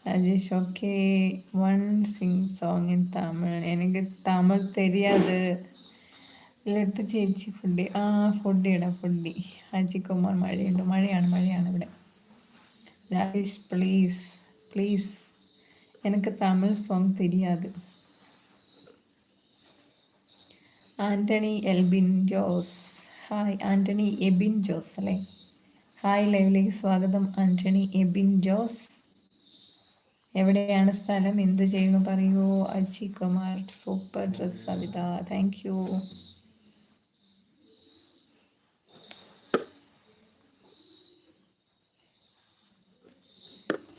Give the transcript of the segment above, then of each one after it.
Rajesh okay. One sing song இன் தமிழ். எனக்கு தமிழ் தெரியாது. ലട്ട് ചേച്ചി ഫുഡി ഫുഡിയുടെ ഫുഡി. അജികുമാർ മഴയുണ്ട്. മഴയാണ് ഇവിടെ. രാജേഷ് പ്ലീസ് പ്ലീസ്, എനിക്ക് തമിഴ് സോങ് தெரியாது. ആന്റണി എൽബിൻ ജോസ്. ഹായ് ആന്റണി എബിൻ ജോസ് അല്ലേ? ഹായ്, ലൈവിലേക്ക് സ്വാഗതം ആന്റണി എബിൻ ജോസ്. എവിടെയാണ് സ്ഥലം, എന്ത് ചെയ്യുന്നു പറയൂ. Aji Kumar super dress Savitha, thank you.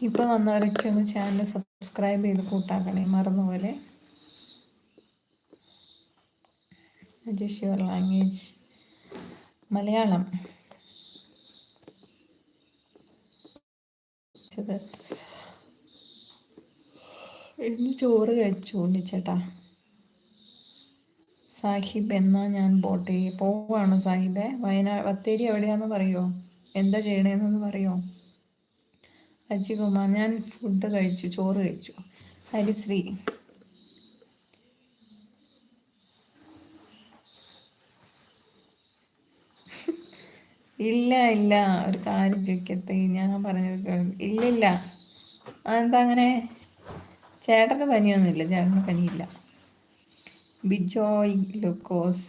ഇപ്പൊ വന്നവരൊക്കെ ഒന്ന് ചാനൽ സബ്സ്ക്രൈബ് ചെയ്ത് കൂട്ടാക്കണേ, മറന്നുപോലെ. Ajesh your language Malayalam. ഇന്ന് ചോറ് കഴിച്ചു ഉണ്ണിച്ചേട്ടാ. സാഹിബ് എന്നാ ഞാൻ പോവാണ് സാഹിബെ. ബത്തേരി എവിടെയാന്ന് പറയോ, എന്താ ചെയ്യണേന്നൊന്ന് പറയോ. അജികുമാർ ഞാൻ ഫുഡ് കഴിച്ചു, ചോറ് കഴിച്ചു. ഹരിശ്രീ ഇല്ല ഒരു കാര്യം ചോദിക്കട്ടെ, ഞാൻ പറഞ്ഞത് ഇല്ലില്ല. അതെന്താ അങ്ങനെ? ചേട്ടന് പനിയൊന്നുമില്ല, ചേട്ടന് പനിയില്ല. Bijoy Lukose,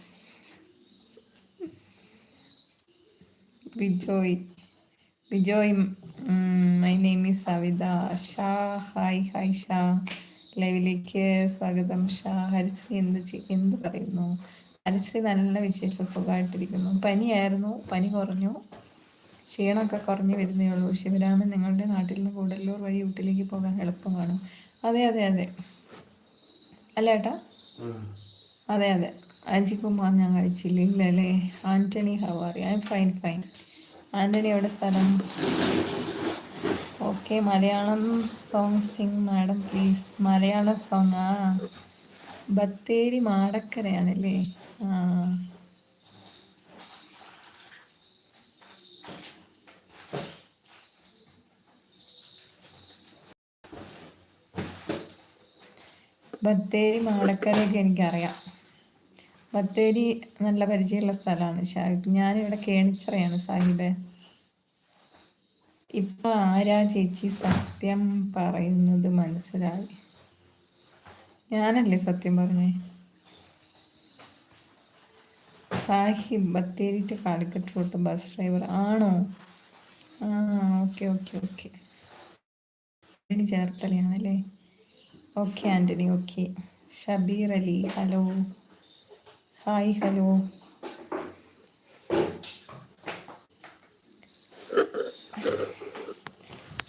Bijoy my name is Savitha. Sha hi Sha, ലൈവിലേക്ക് സ്വാഗതം ഷാ. ഹരിശ്രീ എന്ത് പറയുന്നു? ഹരിശ്രീ നല്ല വിശേഷം, സുഖമായിട്ടിരിക്കുന്നു. പനിയായിരുന്നു, പനി കുറഞ്ഞു, ക്ഷീണമൊക്കെ കുറഞ്ഞു വരുന്നേ ഉള്ളൂ. ശിവരാമൻ, നിങ്ങളുടെ നാട്ടിൽ നിന്ന് കൂടല്ലൂർ വഴി ഊട്ടിലേക്ക് പോകാൻ എളുപ്പം കാണും. അതെ അല്ല ഏട്ടാ, അതെ. അജികുമാർ ഞാൻ കഴിച്ചില്ല. ഇല്ല അല്ലേ? Antony Havari, I'm fine. Antony എവിടെ സ്ഥലം? Okay, Malayalam song sing madam please. Malayalam song Bathery മാടക്കരയാണല്ലേ? ബത്തേരി മാടക്കരയൊക്കെ എനിക്കറിയാം. ബത്തേരി നല്ല പരിചയമുള്ള സ്ഥലമാണ് ഷാഹിബ്. ഞാനിവിടെ കേണിച്ചിറയാണ് സാഹിബെ. ഇപ്പൊ ആരാ ചേച്ചി സത്യം പറയുന്നത്? മനസ്സിലായി. ഞാനല്ലേ സത്യം പറഞ്ഞേ? Sahib Bathery to Calicut route bus driver ആണോ? ഓക്കെ. ആന്റണി ചേർത്തലയാണല്ലേ? Okay Antony, okay. Shabeer Ali, hello. Hi, hello.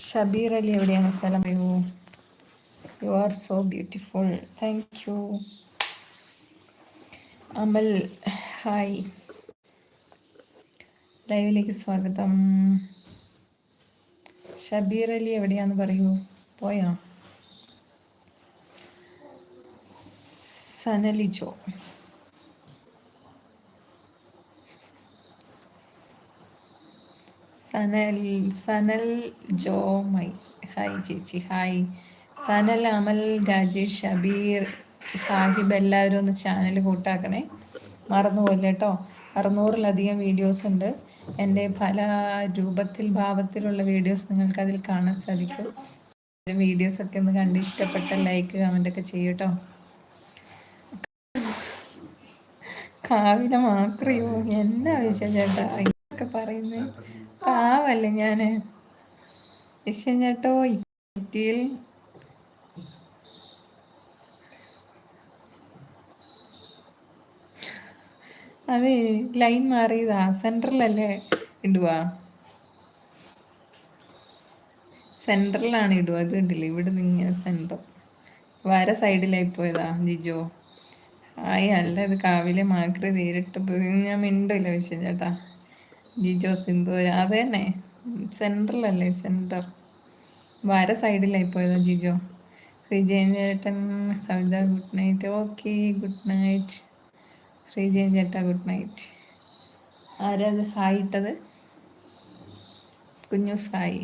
Shabeer Ali എവിടെയാണ് സ്ഥലം? You are so beautiful, thank you. Amal hi, ലൈവിലേക്ക് സ്വാഗതം. ഷബീർ അലി എവിടെയാന്ന് പറയൂ. പോയാ? സനൽ ജോ മൈ. ഹായ് ചേച്ചി, ഹായ്. സനൽ, അമൽ, രാജേഷ്, ഷബീർ, സാഹിബ് എല്ലാവരും ഒന്ന് ചാനൽ കൂട്ടാക്കണേ, മറന്നുപോലെ കേട്ടോ. 600-ലധികം വീഡിയോസ് ഉണ്ട്. എൻ്റെ പല രൂപത്തിൽ ഭാവത്തിലുള്ള വീഡിയോസ് നിങ്ങൾക്ക് അതിൽ കാണാൻ സാധിക്കും. വീഡിയോസൊക്കെ ഒന്ന് കണ്ട് ഇഷ്ടപ്പെട്ട ലൈക്ക് കമൻ്റൊക്കെ ചെയ്യൂട്ടോ. കാവിലെ മാത്രയോ എന്നാ വിഷയം ചേട്ടാ ഇതൊക്കെ പറയുന്നേ? പാവല്ലേ ഞാന് വിഷയം ചേട്ടോ. അതെ, ലൈൻ മാറിയതാ. സെൻട്രലല്ലേ ഇടുക? സെൻട്രലാണ് ഇടുക. അത് കണ്ടില്ലേ, ഇവിടെ നിന്ന് ഇങ്ങനെ സെൻട്രൽ വര സൈഡിലായി പോയതാ ജിജോ. അല്ല, ഇത് കാവിലെ മാക്രി നേരിട്ട് ഞാൻ മിണ്ടില്ല വിഷയം ചേട്ടാ. ജിജോ സിന്ധു അത് തന്നെ, സെൻട്രലല്ലേ? സെൻറ്റർ വര സൈഡിലായി പോയതാ ജിജോ. ശ്രീജയൻ ചേട്ടൻ, Savitha good night. Okay, good night Sreejayan ചേട്ടാ, ഗുഡ് നൈറ്റ്. ആരാത് ഹായ് ഇട്ടത്? കുഞ്ഞൂസ് ഹായ്.